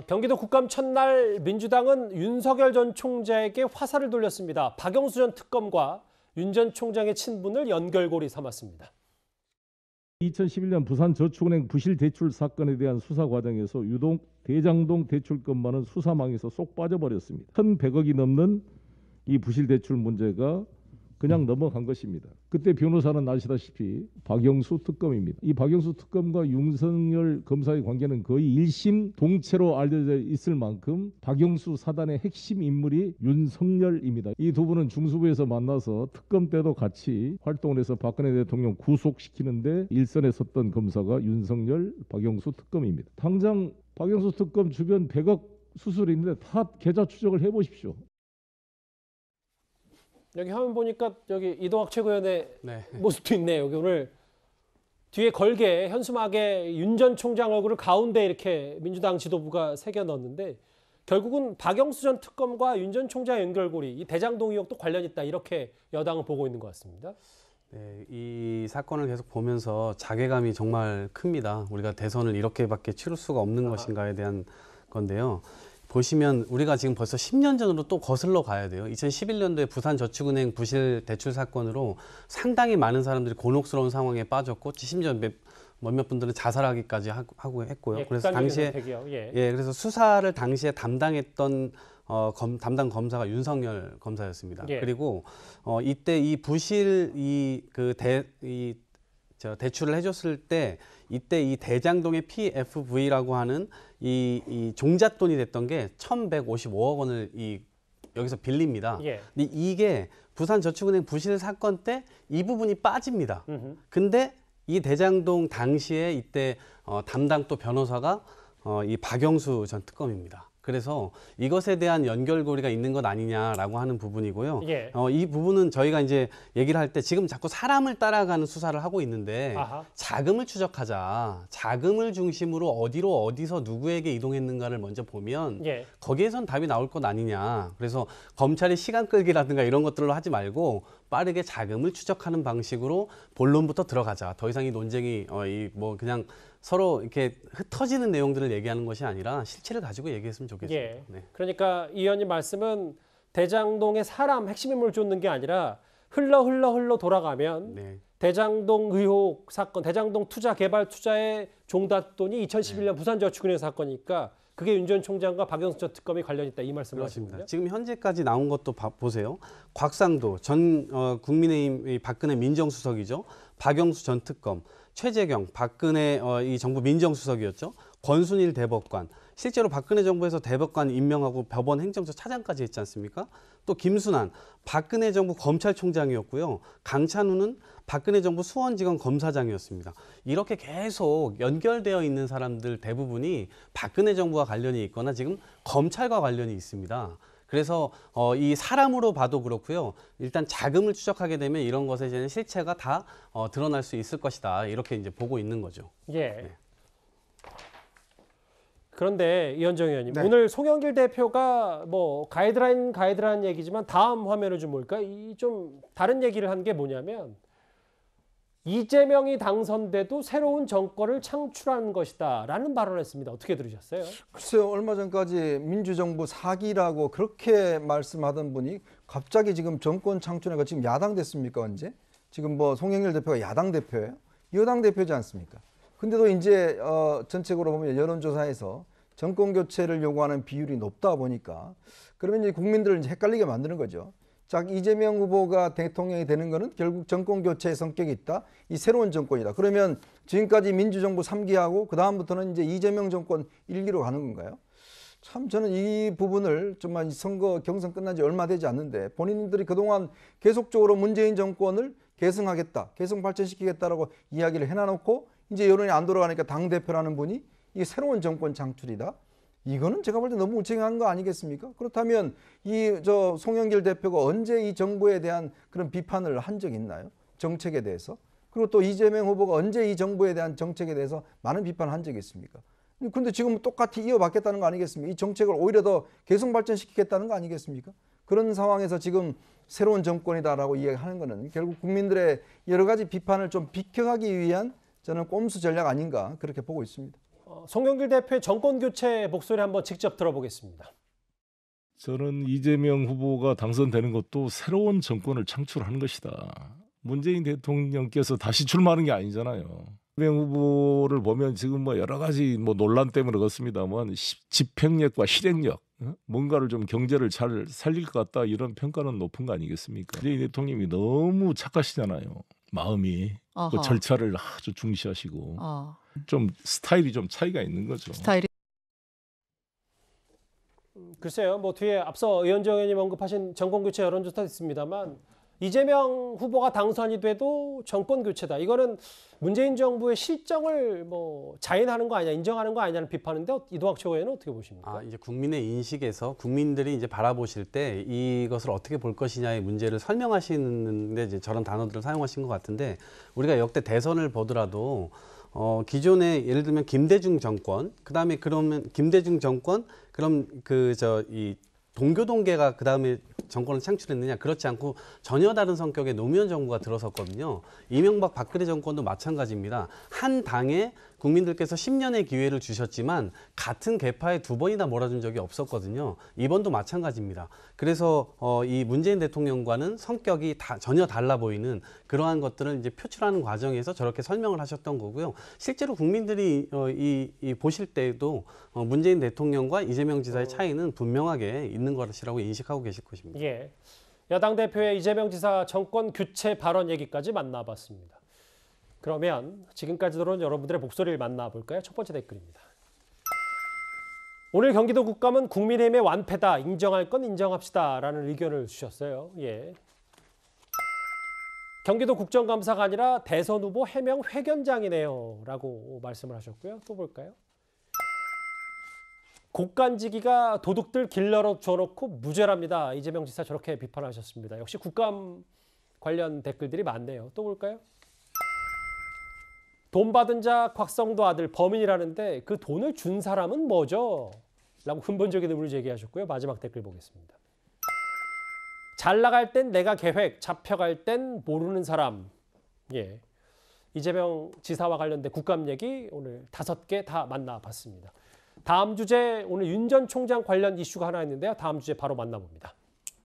경기도 국감 첫날 민주당은 윤석열 전 총장에게 화살을 돌렸습니다. 박영수 전 특검과 윤 전 총장의 친분을 연결고리 삼았습니다. 2011년 부산저축은행 부실 대출 사건에 대한 수사 과정에서 유독 대장동 대출 건만은 수사망에서 쏙 빠져버렸습니다. 1,100억이 넘는 이 부실 대출 문제가 그냥 넘어간 것입니다. 그때 변호사는 아시다시피 박영수 특검입니다. 이 박영수 특검과 윤석열 검사의 관계는 거의 일심 동체로 알려져 있을 만큼 박영수 사단의 핵심 인물이 윤석열입니다. 이 두 분은 중수부에서 만나서 특검 때도 같이 활동을 해서 박근혜 대통령 구속시키는데 일선에 섰던 검사가 윤석열, 박영수 특검입니다. 당장 박영수 특검 주변 100억 수수료 있는데 다 계좌 추적을 해보십시오. 여기 화면 보니까 여기 이동학 최고위원의 모습도 있네요. 여기 오늘 뒤에 걸게 현수막에 윤 전 총장 얼굴을 가운데 이렇게 민주당 지도부가 새겨 넣었는데 결국은 박영수 전 특검과 윤 전 총장 연결고리, 이 대장동 의혹도 관련 있다 이렇게 여당은 보고 있는 것 같습니다. 네, 이 사건을 계속 보면서 자괴감이 정말 큽니다. 우리가 대선을 이렇게밖에 치를 수가 없는 것인가에 대한 건데요. 보시면 우리가 지금 벌써 10년 전으로 또 거슬러 가야 돼요. 2011년도에 부산저축은행 부실 대출 사건으로 상당히 많은 사람들이 곤혹스러운 상황에 빠졌고 심지어 몇몇 분들은 자살하기까지 하고 했고요. 그래서 당시에 그래서 수사를 당시에 담당했던 담당 검사가 윤석열 검사였습니다. 그리고 이때 이 부실 대출을 해줬을 때 이때 이 대장동의 PFV라고 하는 이 종잣돈이 됐던 게 1,155억 원을 여기서 빌립니다. 근데 이게 부산저축은행 부실 사건 때 이 부분이 빠집니다. 근데 이 대장동 당시에 이때 담당 또 변호사가 이 박영수 전 특검입니다. 그래서 이것에 대한 연결고리가 있는 것 아니냐라고 하는 부분이고요. 이 부분은 저희가 이제 얘기를 할 때 지금 자꾸 사람을 따라가는 수사를 하고 있는데 자금을 추적하자. 자금을 중심으로 어디서 누구에게 이동했는가를 먼저 보면 거기에선 답이 나올 것 아니냐. 그래서 검찰이 시간 끌기라든가 이런 것들로 하지 말고 빠르게 자금을 추적하는 방식으로 본론부터 들어가자. 더 이상 이 논쟁이 그냥 서로 이렇게 흩어지는 내용들을 얘기하는 것이 아니라 실체를 가지고 얘기했으면 좋겠습니다. 네. 그러니까 이 의원님 말씀은 대장동의 사람 핵심 인물을 쫓는 게 아니라 흘러 돌아가면 대장동 의혹 사건, 대장동 투자 개발 투자의 종잣돈이 2011년 부산저축은행 사건이니까 그게 윤 전 총장과 박영수 전 특검이 관련 있다 이 말씀을 하시군요. 지금 현재까지 나온 것도 보세요. 곽상도 전 국민의힘 박근혜 민정수석이죠. 박영수 전 특검, 최재경 박근혜 이 정부 민정수석이었죠. 권순일 대법관, 실제로 박근혜 정부에서 대법관 임명하고 법원 행정처 차장까지 했지 않습니까? 또 김순환 박근혜 정부 검찰총장이었고요. 강찬우는 박근혜 정부 수원지검 검사장이었습니다. 이렇게 계속 연결되어 있는 사람들 대부분이 박근혜 정부와 관련이 있거나 지금 검찰과 관련이 있습니다. 그래서 이 사람으로 봐도 그렇고요. 일단 자금을 추적하게 되면 이런 것에 대한 실체가 다 드러날 수 있을 것이다. 이렇게 이제 보고 있는 거죠. 그런데 이현정 의원님, 오늘 송영길 대표가 가이드라인 얘기지만 다음 화면을 좀 볼까? 좀 다른 얘기를 한 게 뭐냐면 이재명이 당선돼도 새로운 정권을 창출하는 것이다 라는 발언을 했습니다. 어떻게 들으셨어요? 글쎄요. 얼마 전까지 민주정부 사기라고 그렇게 말씀하던 분이 갑자기 지금 정권 창출해가 지금 야당 됐습니까? 언제? 지금 송영길 대표가 야당 대표예요? 여당 대표지 않습니까? 근데도 이제 전체적으로 보면 여론조사에서 정권 교체를 요구하는 비율이 높다 보니까 그러면 이제 국민들을 이제 헷갈리게 만드는 거죠. 자, 이재명 후보가 대통령이 되는 거는 결국 정권 교체의 성격이 있다. 이 새로운 정권이다. 그러면 지금까지 민주정부 3기하고 그 다음부터는 이제 이재명 정권 1기로 가는 건가요? 참 저는 이 부분을 정말 선거 경선 끝난 지 얼마 되지 않는데 본인들이 그동안 계속적으로 문재인 정권을 계승하겠다, 계승 발전시키겠다라고 이야기를 해놔놓고 이제 여론이 안 돌아가니까 당대표라는 분이 이게 새로운 정권 창출이다. 이거는 제가 볼 때 너무 우쭐한 거 아니겠습니까? 그렇다면 송영길 대표가 언제 이 정부에 대한 그런 비판을 한 적이 있나요? 정책에 대해서. 그리고 또 이재명 후보가 언제 이 정부에 대한 정책에 대해서 많은 비판을 한 적이 있습니까? 근데 지금 똑같이 이어받겠다는 거 아니겠습니까? 이 정책을 오히려 더 계속 발전시키겠다는 거 아니겠습니까? 그런 상황에서 지금 새로운 정권이다라고 이야기하는 거는 결국 국민들의 여러 가지 비판을 좀 비켜가기 위한 저는 꼼수 전략 아닌가 그렇게 보고 있습니다. 송영길 대표의 정권 교체 목소리 한번 직접 들어보겠습니다. 저는 이재명 후보가 당선되는 것도 새로운 정권을 창출하는 것이다. 문재인 대통령께서 다시 출마하는 게 아니잖아요. 이재명 후보를 보면 지금 뭐 여러 가지 뭐 논란 때문에 그렇습니다만 집행력과 실행력, 뭔가를 좀 경제를 잘 살릴 것 같다 이런 평가는 높은 거 아니겠습니까? 문재인 대통령이 너무 착하시잖아요. 마음이 그 절차를 아주 중시하시고 좀 스타일이 좀 차이가 있는 거죠. 스타일이 글쎄요, 뭐 뒤에 앞서 의원정 의원님 언급하신 정권 교체 여론조사 있습니다만 이재명 후보가 당선이 돼도 정권 교체다. 이거는 문재인 정부의 실정을 뭐 자인하는 거 아니냐, 인정하는 거 아니냐는 비판인데 이동학 최고위원은 어떻게 보십니까? 이제 국민의 인식에서 국민들이 이제 바라보실 때 이것을 어떻게 볼 것이냐의 문제를 설명하시는데 이제 저런 단어들을 사용하신 것 같은데 우리가 역대 대선을 보더라도 기존에 예를 들면 김대중 정권, 그다음에 그러면 김대중 정권, 그럼 이 동교동계가 그다음에 정권을 창출했느냐? 그렇지 않고 전혀 다른 성격의 노무현 정부가 들어섰거든요. 이명박 박근혜 정권도 마찬가지입니다. 한 당에 국민들께서 10년의 기회를 주셨지만 같은 계파에 2번이나 몰아준 적이 없었거든요. 이번도 마찬가지입니다. 그래서 이 문재인 대통령과는 성격이 전혀 달라 보이는 그러한 것들을 이제 표출하는 과정에서 저렇게 설명을 하셨던 거고요. 실제로 국민들이 보실 때에도 문재인 대통령과 이재명 지사의 차이는 분명하게 있는 것이라고 인식하고 계실 것입니다. 예, 야당 대표의 이재명 지사 정권 교체 발언 얘기까지 만나봤습니다. 그러면 지금까지 들어온 여러분들의 목소리를 만나볼까요? 첫 번째 댓글입니다. 오늘 경기도 국감은 국민의힘의 완패다. 인정할 건 인정합시다. 라는 의견을 주셨어요. 예. 경기도 국정감사가 아니라 대선 후보 해명 회견장이네요. 라고 말씀을 하셨고요. 또 볼까요? 곡간지기가 도둑들 길러러 줘놓고 무죄랍니다. 이재명 지사 저렇게 비판하셨습니다. 역시 국감 관련 댓글들이 많네요. 또 볼까요? 돈 받은 자 곽성도 아들 범인이라는데 그 돈을 준 사람은 뭐죠? 라고 근본적인 의문을 제기하셨고요. 마지막 댓글 보겠습니다. 잘 나갈 땐 내가 계획, 잡혀갈 땐 모르는 사람. 예, 이재명 지사와 관련된 국감 얘기 오늘 5개 다 만나봤습니다. 다음 주제 오늘 윤 전 총장 관련 이슈가 하나 있는데요. 다음 주제 바로 만나봅니다.